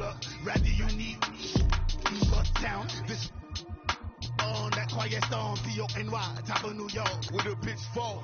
hold up, Randy, you need got down. This on that quiet storm, T-O-N-Y, top of New York, with a pitchfork.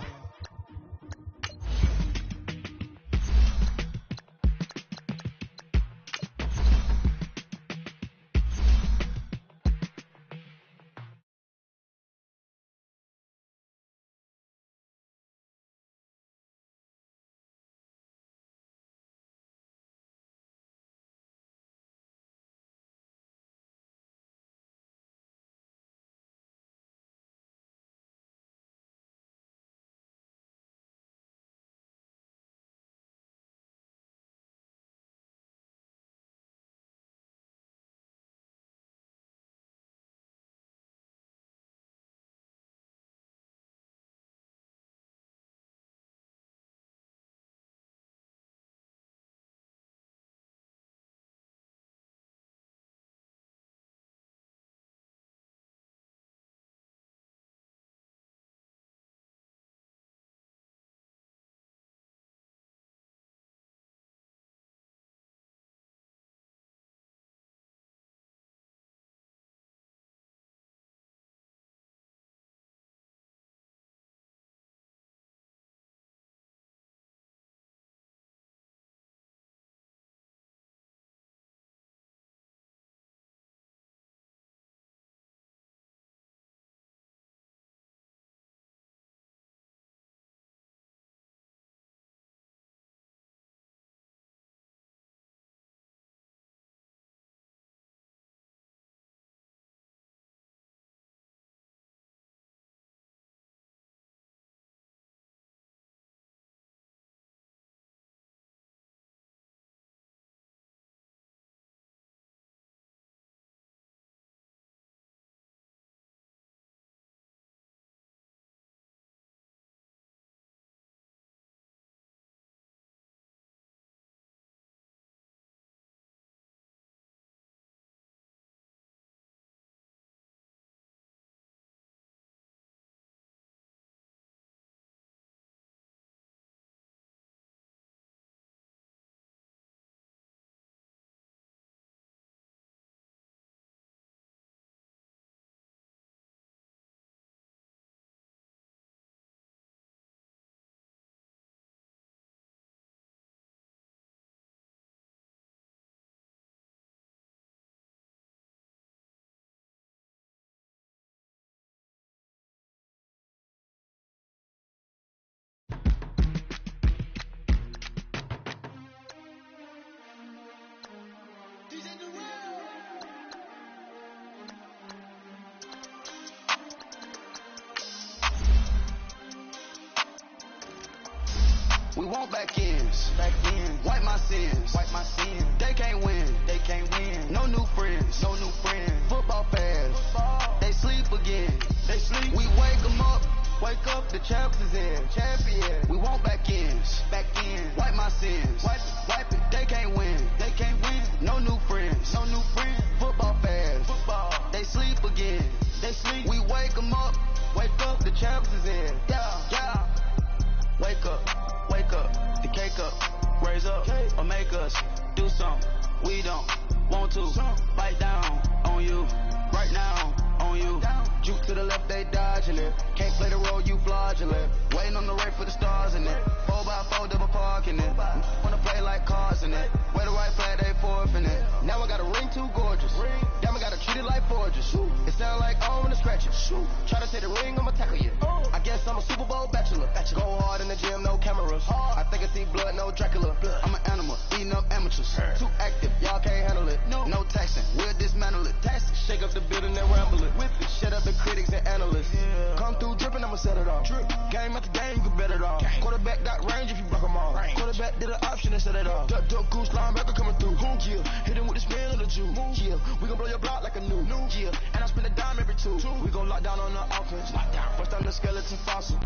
We want back ends, wipe my sins, They can't win, No new friends, Football fast, They sleep again, We wake them up, the champs is in, We want back ends, wipe my sins, wipe it. They can't win, No new friends, Football fast, They sleep again, We wake them up, the champs is in, yeah. Wake up, the cake up, raise up, or make us do something we don't want to. Bite down on you, right now on you. Juke to the left, they dodging it. Can't play the role, you fraudulent. Waiting on the right for the stars in it. 4x4 double parking it. Wanna play like cars in it. Wear the white flag, they forfeit it. Now I got a ring too gorgeous. Damn, I gotta treat it like forges. It sound like I wanna scratch it. Try to take the ring, I'ma tackle you. I guess I'm a Super Bowl bachelor. Go hard in the gym, no cameras. I think I see blood, no Dracula. I'm an animal, eating up amateurs. Too active, y'all can't handle it. No taxing, we'll dismantle it. Shake up the building and ramble it. Shut up the critics and analysts. Come through dripping, I'ma set it off. Game after game, you can bet it off. Quarterback got range if you block them all. Quarterback did an option and set it off. Duck goose linebacker coming through. Yeah, hit him with the spin of the Jew. Yeah, we gon' blow your block like a new. Yeah, and I spin a dime every two. We gon' lock down on the offense. Bust down the skeleton fossil.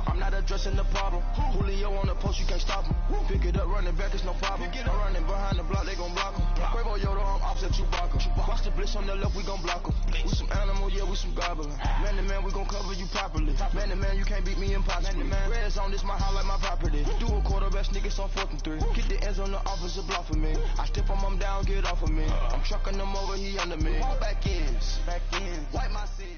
I'm not addressing the problem. Julio on the post, you can't stop him. Pick it up, running back, it's no problem. I'm running behind the block, they gon' block him. Quavo Yoda, I'm opposite Chewbacca. Watch the blitz on the left, we gon' block him. We some animal, yeah, we some gobbler. Man to man, we gon' cover you properly. Man to man, you can't beat me impossibly. Reds on this, my house like my property. Do a quarterback, niggas on 4th and 3. Get the ends on the offensive block for me. I step on them down, get get off of me. I'm trucking them over, he under me. Back in, wipe my sins.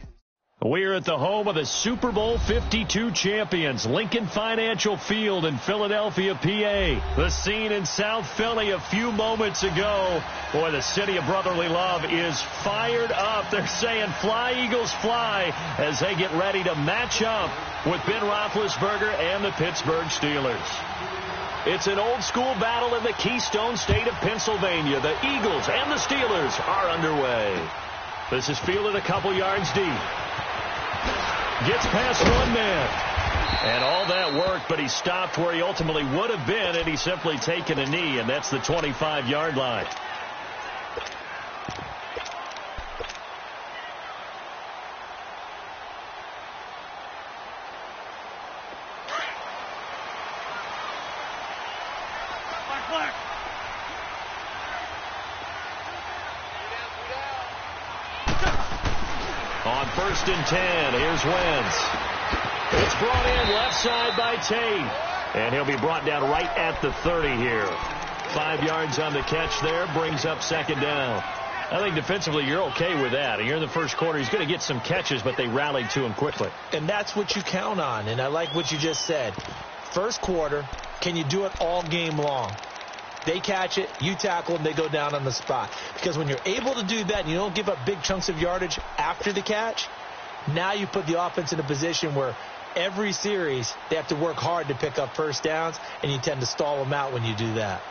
We're at the home of the Super Bowl 52 champions, Lincoln Financial Field in Philadelphia, PA. The scene in South Philly a few moments ago. Boy, the city of brotherly love is fired up. They're saying, fly, Eagles, fly, as they get ready to match up with Ben Roethlisberger and the Pittsburgh Steelers. It's an old-school battle in the Keystone State of Pennsylvania. The Eagles and the Steelers are underway. This is fielded a couple yards deep. Gets past one man. And all that worked, but he stopped where he ultimately would have been had he simply taken a knee, and that's the 25-yard line. On 1st and 10, here's Wentz. It's brought in left side by Tate. And he'll be brought down right at the 30 here. 5 yards on the catch there, brings up 2nd down. I think defensively you're okay with that. Here in the first quarter, he's going to get some catches, but they rallied to him quickly. And that's what you count on, and I like what you just said. First quarter, can you do it all game long? They catch it, you tackle them, they go down on the spot. Because when you're able to do that and you don't give up big chunks of yardage after the catch, now you put the offense in a position where every series they have to work hard to pick up first downs, and you tend to stall them out when you do that.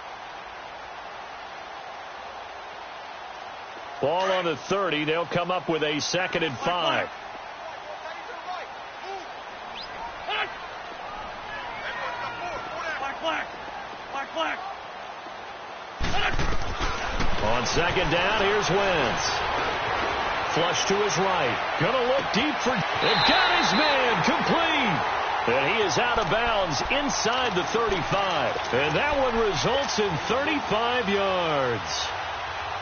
Ball on the 30. They'll come up with a 2nd and 5. On 2nd down, here's Wentz. Flush to his right. Gonna look deep for... And got his man complete. And he is out of bounds inside the 35. And that one results in 35 yards.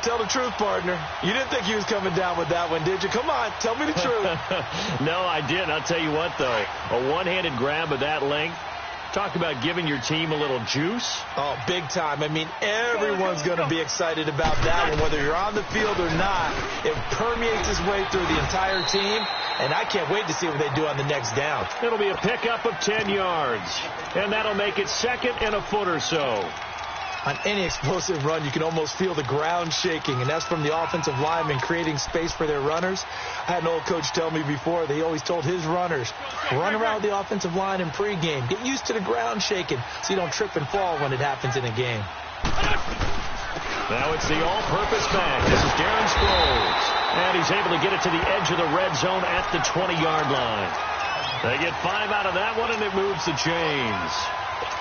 Tell the truth, partner. You didn't think he was coming down with that one, did you? Come on, tell me the truth. No, I didn't. I'll tell you what, though. A one-handed grab of that length. Talk about giving your team a little juice. Oh, big time. I mean, everyone's going to be excited about that one, whether you're on the field or not. It permeates its way through the entire team, and I can't wait to see what they do on the next down. It'll be a pickup of 10 yards, and that'll make it 2nd and a foot or so. On any explosive run, you can almost feel the ground shaking, and that's from the offensive linemen creating space for their runners. I had an old coach tell me before, they always told his runners, run around the offensive line in pregame. Get used to the ground shaking so you don't trip and fall when it happens in a game. Now it's the all-purpose back. This is Darren Sproles. And he's able to get it to the edge of the red zone at the 20-yard line. They get 5 out of that one, and it moves the chains.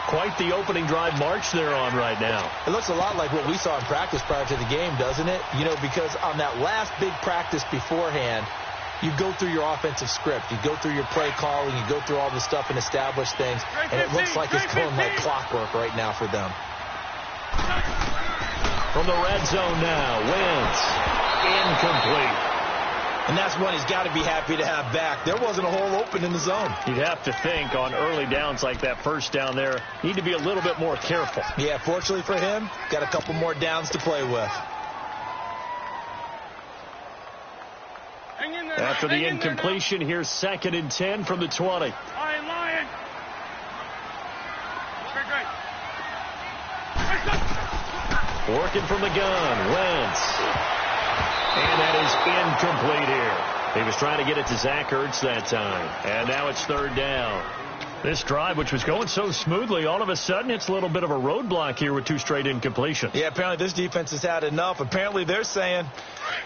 Quite the opening drive march they're on right now. It looks a lot like what we saw in practice prior to the game, doesn't it? You know, because on that last big practice beforehand, you go through your offensive script. You go through your play calling. You go through all the stuff and establish things. And it looks like it's going like clockwork right now for them. From the red zone now, Wentz. Incomplete. And that's one he's got to be happy to have back. There wasn't a hole open in the zone. You'd have to think on early downs like that first down there, need to be a little bit more careful. Yeah, fortunately for him, got a couple more downs to play with. After the incompletion, here's 2nd and 10 from the 20. Lion. Working from the gun, Wentz. And that is incomplete here. He was trying to get it to Zach Ertz that time. And now it's 3rd down. This drive, which was going so smoothly, all of a sudden it's a little bit of a roadblock here with 2 straight incompletions. Yeah, apparently this defense has had enough. Apparently they're saying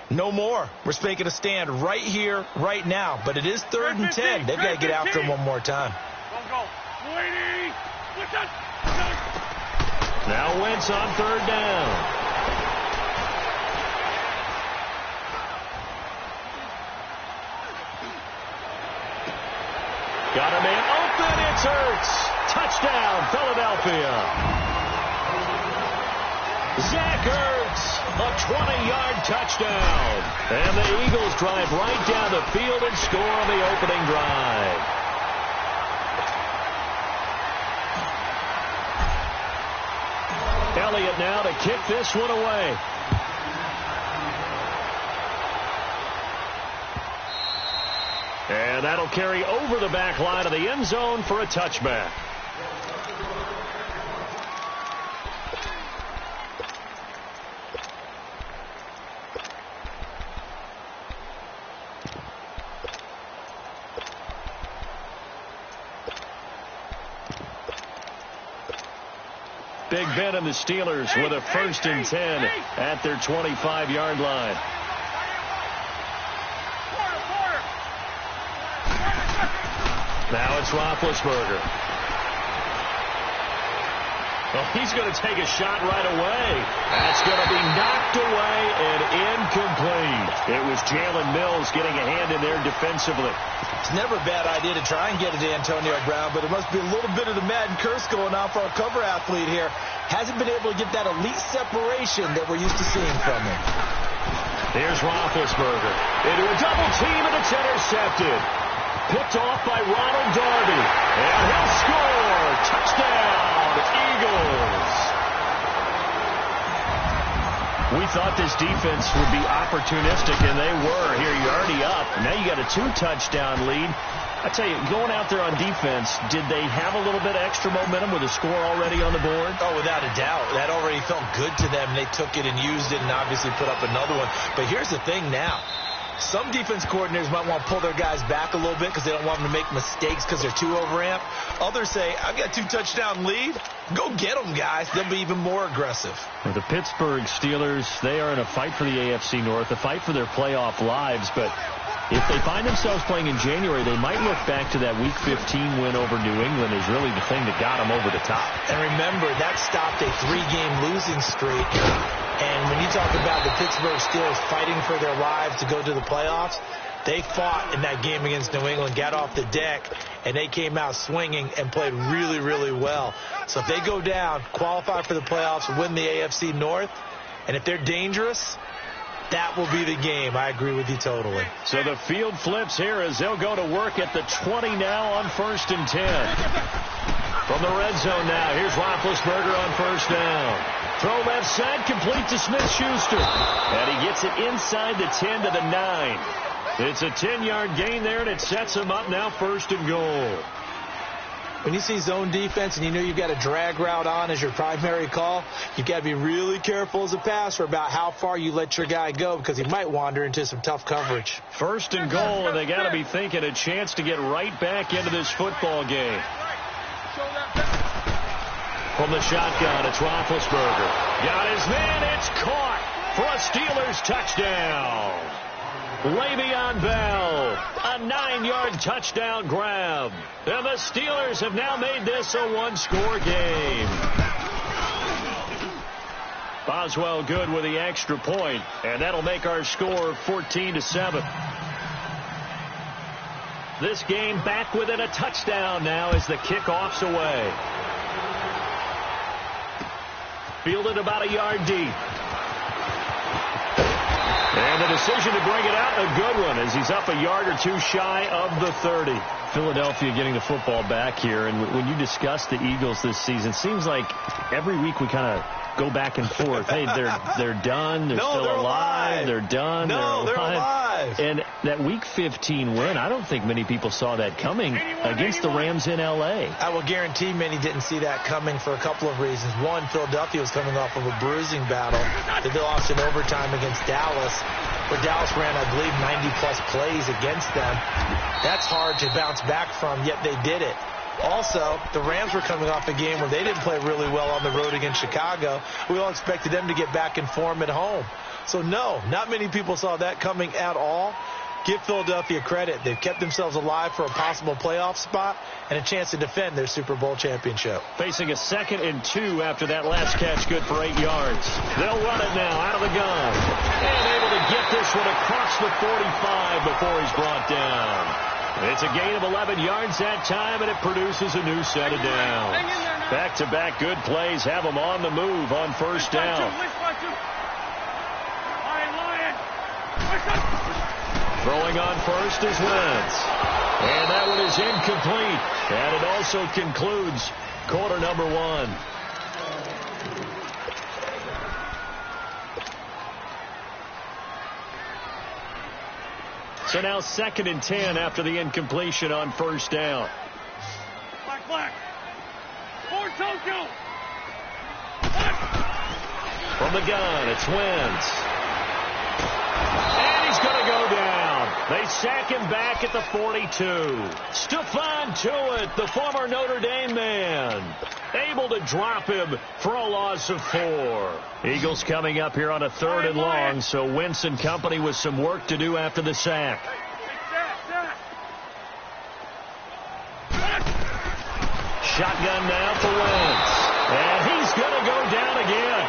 no more. We're making a stand right here, right now. But it is 3rd and 10. They've got to get after him one more time. Go. Now Wentz on 3rd down. Got a man open. It's Ertz. Touchdown, Philadelphia. Zach Ertz, a 20-yard touchdown. And the Eagles drive right down the field and score on the opening drive. Elliott now to kick this one away. And that'll carry over the back line of the end zone for a touchback. Big Ben and the Steelers with a 1st and 10 at their 25-yard line. Now it's Roethlisberger. Well, he's going to take a shot right away. That's going to be knocked away and incomplete. It was Jalen Mills getting a hand in there defensively. It's never a bad idea to try and get it to Antonio Brown, but there must be a little bit of the Madden curse going on for our cover athlete here. Hasn't been able to get that elite separation that we're used to seeing from him. Here's Roethlisberger into a double team, and it's intercepted. Picked off by Ronald Darby. And he'll score. Touchdown, Eagles. We thought this defense would be opportunistic, and they were. Here, you're already up. Now you got a 2-touchdown lead. I tell you, going out there on defense, did they have a little bit of extra momentum with a score already on the board? Oh, without a doubt. That already felt good to them. They took it and used it and obviously put up another one. But here's the thing now. Some defense coordinators might want to pull their guys back a little bit because they don't want them to make mistakes because they're too overamped. Others say, I've got a 2-touchdown lead. Go get them, guys. They'll be even more aggressive. Well, the Pittsburgh Steelers, they are in a fight for the AFC North, a fight for their playoff lives. But if they find themselves playing in January, they might look back to that Week 15 win over New England as really the thing that got them over the top. And remember, that stopped a 3-game losing streak. And when you talk about the Pittsburgh Steelers fighting for their lives to go to the playoffs, they fought in that game against New England, got off the deck, and they came out swinging and played really, really well. So if they go down, qualify for the playoffs, win the AFC North, and if they're dangerous, that will be the game. I agree with you totally. So the field flips here as they'll go to work at the 20 now on 1st and 10. From the red zone now, here's Roethlisberger on 1st down. Throw left side, complete to Smith-Schuster. And he gets it inside the 10 to the 9. It's a 10-yard gain there, and it sets him up now 1st and goal. When you see zone defense and you know you've got a drag route on as your primary call, you've got to be really careful as a passer about how far you let your guy go because he might wander into some tough coverage. 1st and goal, and they got to be thinking a chance to get right back into this football game. From the shotgun, it's Roethlisberger. Got his man, it's caught for a Steelers touchdown. Le'Veon Bell, a 9-yard touchdown grab. And the Steelers have now made this a one-score game. Boswell good with the extra point, and that'll make our score 14-7. This game back within a touchdown now as the kickoff's away. Fielded about a yard deep. And the decision to bring it out, a good one, as he's up a yard or two shy of the 30. Philadelphia getting the football back here. And when you discuss the Eagles this season, seems like every week we kind of go back and forth. Hey, they're done. They're still alive. They're done. No, they're alive. And that Week 15 win, I don't think many people saw that coming against the Rams in L.A. I will guarantee many didn't see that coming for a couple of reasons. One, Philadelphia was coming off of a bruising battle that they lost in overtime against Dallas, where Dallas ran, I believe, 90-plus plays against them. That's hard to bounce back from, yet they did it. Also, the Rams were coming off a game where they didn't play really well on the road against Chicago. We all expected them to get back in form at home. So, no, not many people saw that coming at all. Give Philadelphia credit. They've kept themselves alive for a possible playoff spot and a chance to defend their Super Bowl championship. Facing a 2nd and 2 after that last catch, good for 8 yards. They'll run it now out of the gun. And able to get this one across the 45 before he's brought down. It's a gain of 11 yards that time, and it produces a new set of downs. Back-to-back good plays have them on the move on 1st down. Throwing on 1st is Wentz. And that one is incomplete. And it also concludes quarter number 1. So now 2nd and 10 after the incompletion on first down. Black. Forward, Tokyo. From the gun, it's Wentz. And he's going to go down. They sack him back at the 42. Stephon Tuitt, the former Notre Dame man, able to drop him for a loss of 4. Eagles coming up here on a 3rd and long, so Wentz and company with some work to do after the sack. Shotgun now for Wentz. And he's going to go down again.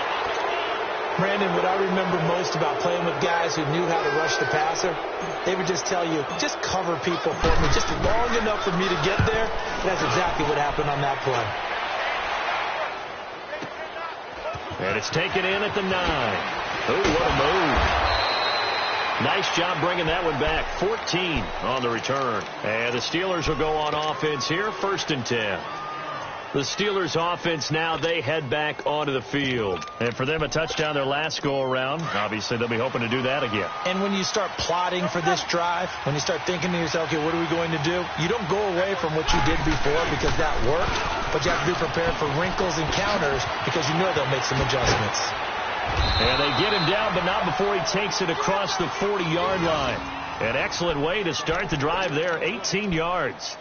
Brandon, what I remember most about playing with guys who knew how to rush the passer, they would just tell you, just cover people for me, just long enough for me to get there. That's exactly what happened on that play. And it's taken in at the 9. Oh, what a move. Nice job bringing that one back. 14 on the return. And the Steelers will go on offense here, 1st and 10. The Steelers offense now, they head back onto the field. And for them, a touchdown their last go-around. Obviously, they'll be hoping to do that again. And when you start plotting for this drive, when you start thinking to yourself, okay, what are we going to do? You don't go away from what you did before because that worked, but you have to be prepared for wrinkles and counters because you know they'll make some adjustments. And they get him down, but not before he takes it across the 40-yard line. An excellent way to start the drive there, 18 yards.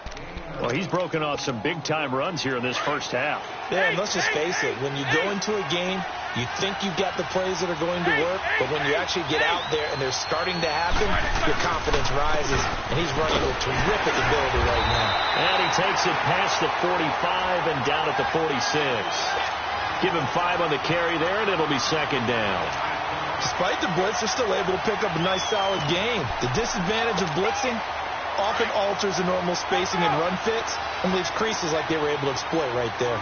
Well, he's broken off some big-time runs here in this first half. Yeah, and let's just face it. When you go into a game, you think you've got the plays that are going to work, but when you actually get out there and they're starting to happen, your confidence rises, and he's running with terrific ability right now. And he takes it past the 45 and down at the 46. Give him 5 on the carry there, and it'll be 2nd down. Despite the blitz, they're still able to pick up a nice, solid game. The disadvantage of blitzing often alters the normal spacing and run fits and leaves creases like they were able to exploit right there.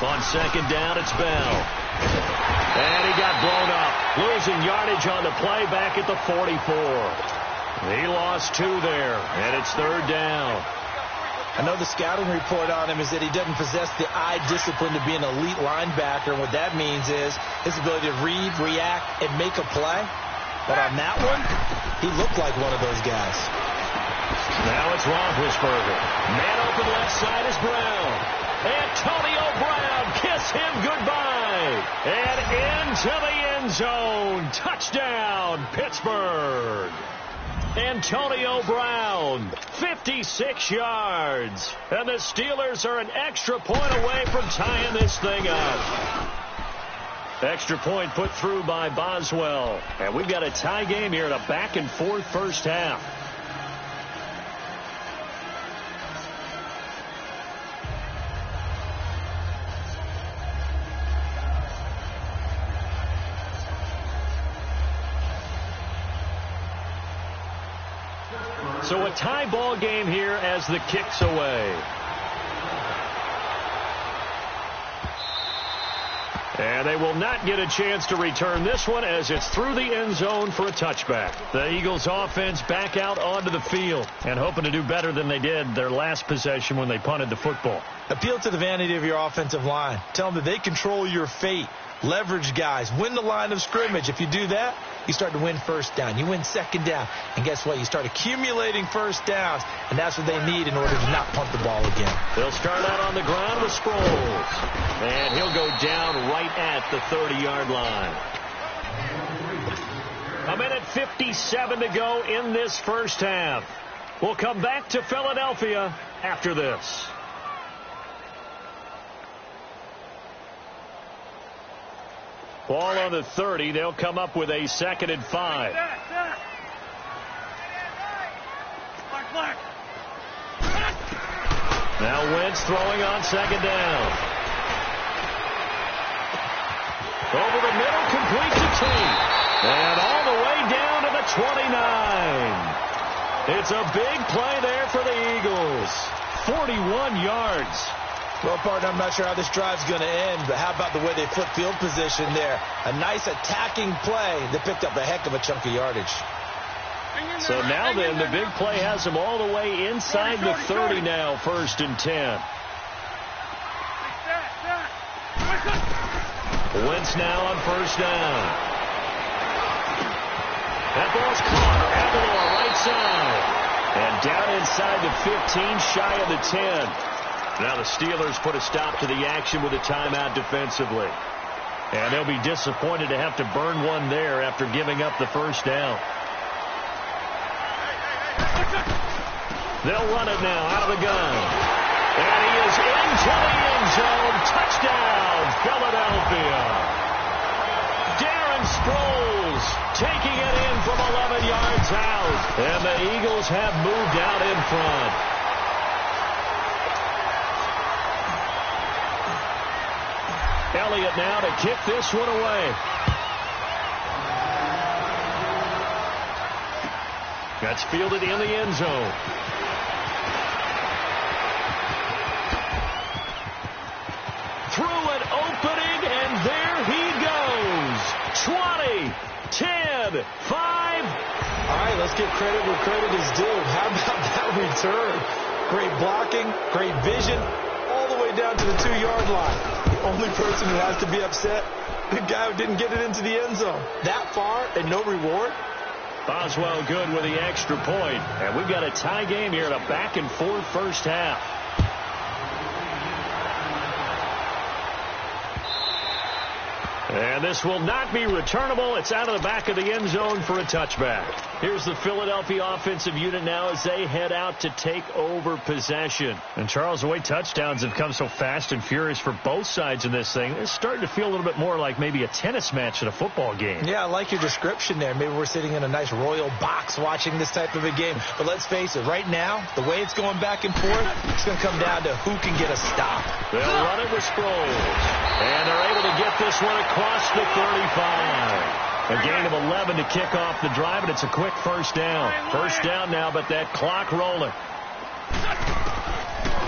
On 2nd down, it's Bell. And he got blown up. Losing yardage on the play back at the 44. He lost 2 there, and it's 3rd down. I know the scouting report on him is that he doesn't possess the eye discipline to be an elite linebacker. And what that means is his ability to read, react, and make a play. But on that one, he looked like one of those guys. Now it's Roethlisberger. Man open left side is Brown. Antonio Brown, kiss him goodbye. And into the end zone. Touchdown, Pittsburgh. Antonio Brown, 56 yards. And the Steelers are an extra point away from tying this thing up. Extra point put through by Boswell. And we've got a tie game here in a back-and-forth first half. So a tie ball game here as the kick's away. And they will not get a chance to return this one as it's through the end zone for a touchback. The Eagles offense back out onto the field and hoping to do better than they did their last possession when they punted the football. Appeal to the vanity of your offensive line. Tell them that they control your fate. Leverage guys. Win the line of scrimmage. If you do that, you start to win first down. You win 2nd down. And guess what? You start accumulating first downs. And that's what they need in order to not punt the ball again. They'll start out on the ground with Sproles. And he'll go down right at the 30-yard line. 1:57 to go in this first half. We'll come back to Philadelphia after this. Ball on the 30. They'll come up with a 2nd and 5. Now Wentz throwing on 2nd down. Over the middle, complete to T. And all the way down to the 29. It's a big play there for the Eagles. 41 yards. Well, partner, I'm not sure how this drive's going to end, but how about the way they flip field position there? A nice attacking play that picked up a heck of a chunk of yardage. So now then, the big play has them all the way inside the 30 now, 1st and 10. Wentz now on 1st down. That ball's caught. Aguilar right side. And down inside the 15, shy of the 10. Now the Steelers put a stop to the action with a timeout defensively. And they'll be disappointed to have to burn one there after giving up the first down. They'll run it now out of the gun. And he is into the end zone. Touchdown, Philadelphia. Darren Sproles taking it in from 11 yards out. And the Eagles have moved out in front. Elliott now to kick this one away. That's fielded in the end zone. Through an opening, and there he goes. 20, 10, 5. All right, let's give credit where credit is due. How about that return? Great blocking, great vision, all the way down to the 2-yard line. The only person who has to be upset, the guy who didn't get it into the end zone. That far and no reward. Boswell good with the extra point. And we've got a tie game here in a back-and-forth first half. And this will not be returnable. It's out of the back of the end zone for a touchback. Here's the Philadelphia offensive unit now as they head out to take over possession. And Charles, the way touchdowns have come so fast and furious for both sides in this thing, it's starting to feel a little bit more like maybe a tennis match at a football game. Yeah, I like your description there. Maybe we're sitting in a nice royal box watching this type of a game. But let's face it, right now, the way it's going back and forth, it's going to come down to who can get a stop. They'll run it with Sproles. And they're able to get this one across the 35. A gain of 11 to kick off the drive, and it's a quick first down. First down now, but that clock rolling.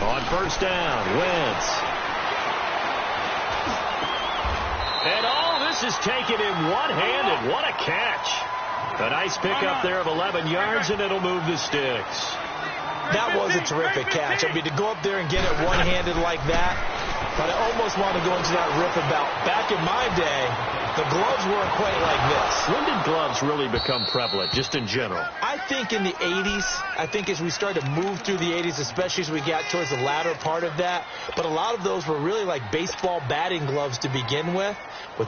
On first down, Wentz. And all this is taken in one-handed. What a catch. A nice pickup there of 11 yards, and it'll move the sticks. That was a terrific catch. I mean, to go up there and get it one-handed like that, but I almost want to go into that riff about back in my day, the gloves weren't quite like this. When did gloves really become prevalent, just in general? I think in the 80s. I think as we started to move through the 80s, especially as we got towards the latter part of that. But a lot of those were really like baseball batting gloves to begin with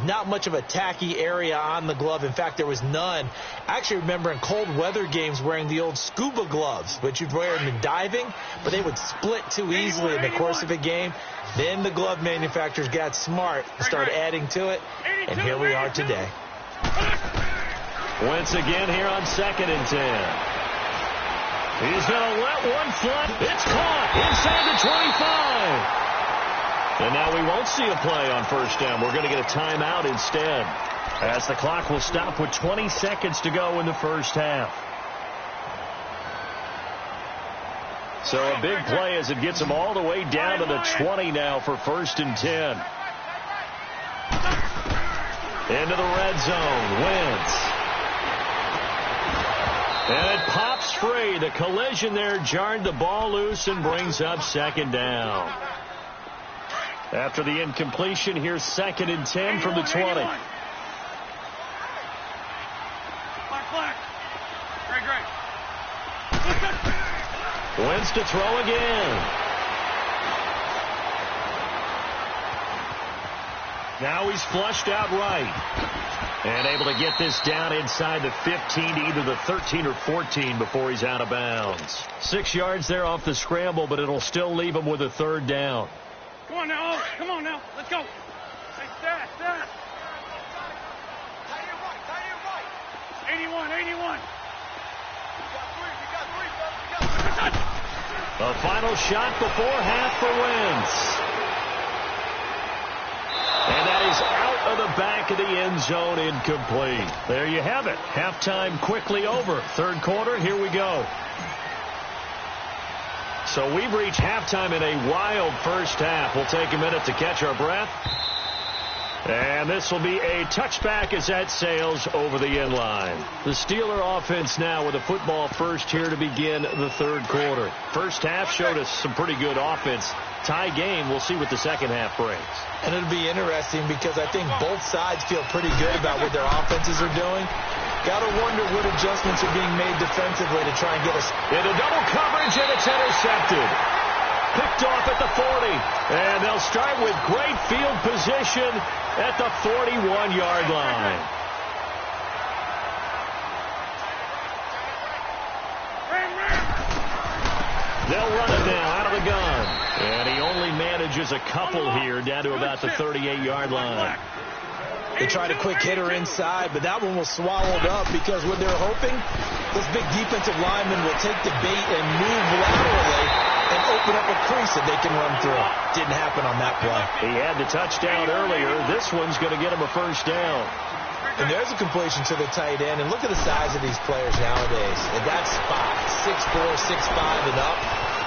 not much of a tacky area on the glove. In fact, there was none. I actually remember in cold weather games wearing the old scuba gloves, which you'd wear in diving, but they would split too easily in the course of a game. Then the glove manufacturers got smart and started adding to it, and here we are today. Wentz again here on 2nd and 10. He's going to let one fly. It's caught inside the 25. And now we won't see a play on first down. We're going to get a timeout instead, as the clock will stop with 20 seconds to go in the first half. So a big play as it gets them all the way down to the 20 now for 1st and 10. Into the red zone. Wentz. And it pops free. The collision there jarred the ball loose and brings up 2nd down. After the incompletion, here's 2nd and 10 from the 20. Great. Wentz to throw again. Now he's flushed out right. And able to get this down inside the 15 to either the 13 or 14 before he's out of bounds. 6 yards there off the scramble, but it'll still leave him with a 3rd down. Come on now. Come on now. Let's go. Hey, stat. 81. The final shot before half for Wentz. And that is out of the back of the end zone, incomplete. There you have it. Halftime quickly over. 3rd quarter, here we go. So we've reached halftime in a wild first half. We'll take a minute to catch our breath. And this will be a touchback as that sails over the end line. The Steeler offense now with a football first here to begin the 3rd quarter. First half showed us some pretty good offense. Tie game. We'll see what the second half brings. And it'll be interesting because I think both sides feel pretty good about what their offenses are doing. Got to wonder what adjustments are being made defensively to try and get us into double coverage, and it's intercepted. Picked off at the 40. And they'll start with great field position at the 41-yard line. They'll run it now out of the gun. And he only manages a couple here down to about the 38-yard line. They tried a quick hitter inside, but that one was swallowed up because what they're hoping, this big defensive lineman will take the bait and move laterally and open up a crease that they can run through. Didn't happen on that play. He had the touchdown earlier. This one's going to get him a first down. And there's a completion to the tight end. And look at the size of these players nowadays. At that spot, 6'4", 6'5", and up.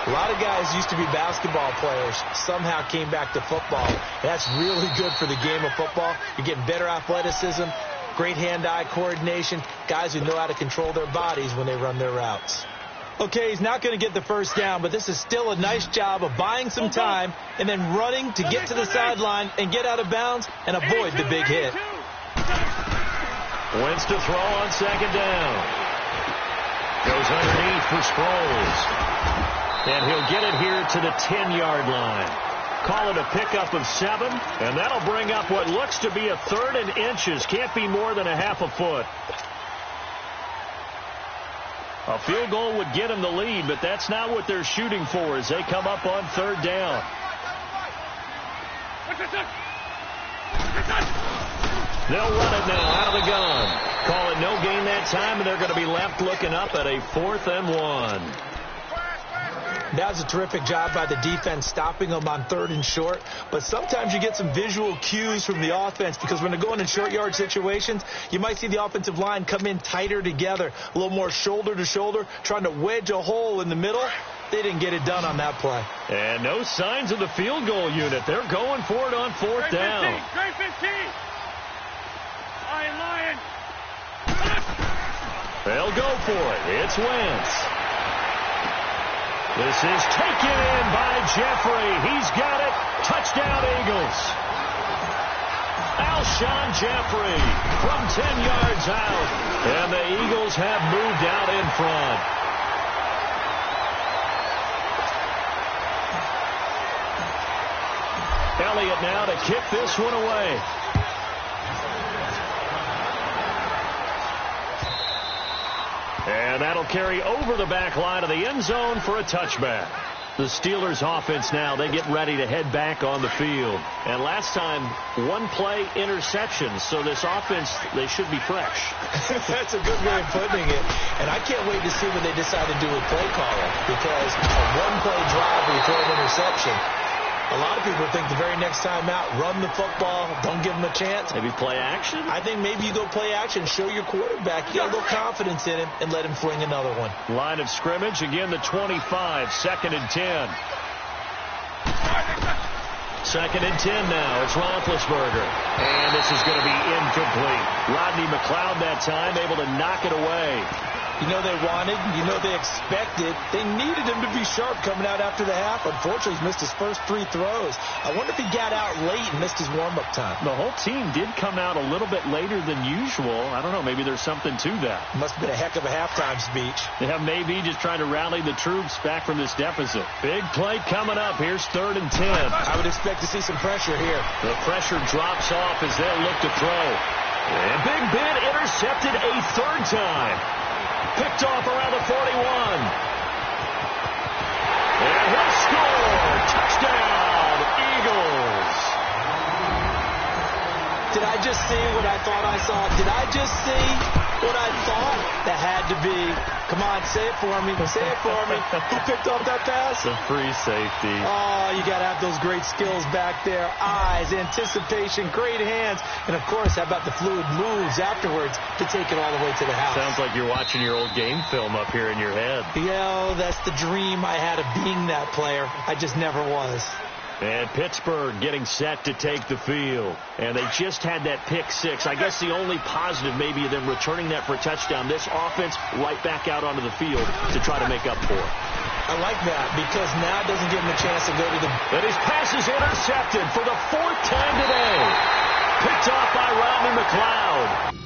A lot of guys used to be basketball players, somehow came back to football. That's really good for the game of football. You're getting better athleticism, great hand-eye coordination, guys who know how to control their bodies when they run their routes. Okay, he's not going to get the first down, but this is still a nice job of buying some time and then running to get to the sideline and get out of bounds and avoid the big hit. Wentz to throw on second down. Goes underneath for Sproles. And he'll get it here to the 10-yard line. Call it a pickup of 7, and that'll bring up what looks to be a 3rd and inches. Can't be more than a half a foot. A field goal would get them the lead, but that's not what they're shooting for as they come up on 3rd down. They'll run it now out of the gun. Call it no gain that time, and they're going to be left looking up at a 4th and 1. That was a terrific job by the defense stopping them on 3rd and short. But sometimes you get some visual cues from the offense because when they're going in short yard situations, you might see the offensive line come in tighter together, a little more shoulder to shoulder, trying to wedge a hole in the middle. They didn't get it done on that play. And no signs of the field goal unit. They're going for it on 4th down. Great 15. Lion. They'll go for it. It's Wentz. This is taken in by Jeffrey. He's got it. Touchdown, Eagles. Alshon Jeffrey from 10 yards out. And the Eagles have moved out in front. Elliott now to kick this one away. And that'll carry over the back line of the end zone for a touchback. The Steelers offense now, they get ready to head back on the field. And last time, 1 play interception. So this offense, they should be fresh. That's a good way of putting it. And I can't wait to see what they decide to do with play calling. Because a 1-play drive where you throw an interception, a lot of people think the very next time out, run the football, don't give them a chance. Maybe play action? I think maybe you go play action, show your quarterback, you got a little confidence in him, and let him fling another one. Line of scrimmage, again the 25, 2nd and 10. 2nd and 10 now. It's Roethlisberger. And this is going to be incomplete. Rodney McLeod that time able to knock it away. You know they wanted, you know they expected. They needed him to be sharp coming out after the half. Unfortunately, he's missed his first 3 throws. I wonder if he got out late and missed his warm-up time. The whole team did come out a little bit later than usual. I don't know, maybe there's something to that. Must have been a heck of a halftime speech. Yeah, maybe just trying to rally the troops back from this deficit. Big play coming up. Here's 3rd and 10. I would expect to see some pressure here. The pressure drops off as they'll look to throw. And Big Ben intercepted a 3rd time. Picked off around the 41. And he'll score. Touchdown, Eagles. Did I just see what I thought I saw? Did I just see what I thought? That had to be. Come on, say it for me. Say it for me. Who picked off that pass? The free safety. Oh, you got to have those great skills back there. Eyes, anticipation, great hands. And, of course, how about the fluid moves afterwards to take it all the way to the house? Sounds like you're watching your old game film up here in your head. Yeah, that's the dream I had of being that player. I just never was. And Pittsburgh getting set to take the field. And they just had that pick 6. I guess the only positive maybe of them returning that for a touchdown. This offense right back out onto the field to try to make up for it. I like that because now it doesn't give him a chance to go to the... And his pass is intercepted for the 4th time today. Picked off by Rodney McLeod.